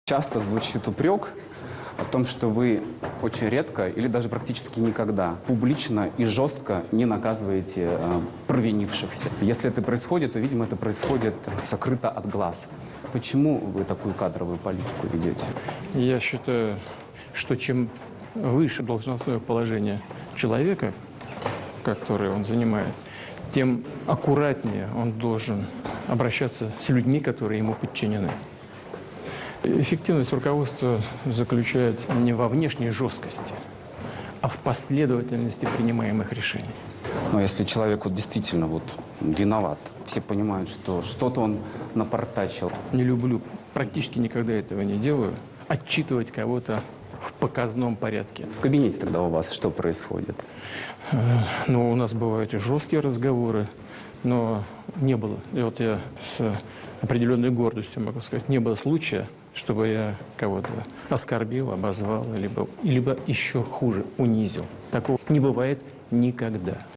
Часто звучит упрек о том, что вы очень редко или даже практически никогда публично и жестко не наказываете провинившихся. Если это происходит, то, видимо, это происходит сокрыто от глаз. Почему вы такую кадровую политику ведете? Я считаю, что чем выше должностное положение человека, которое он занимает, тем аккуратнее он должен обращаться с людьми, которые ему подчинены. Эффективность руководства заключается не во внешней жесткости, а в последовательности принимаемых решений. Но если человек действительно виноват, все понимают, что что-то он напортачил. Не люблю, практически никогда этого не делаю, отчитывать кого-то в показном порядке. В кабинете тогда у вас что происходит? У нас бывают и жесткие разговоры, но не было. И я с определенной гордостью могу сказать, не было случая, чтобы я кого-то оскорбил, обозвал, либо еще хуже, унизил. Такого не бывает никогда.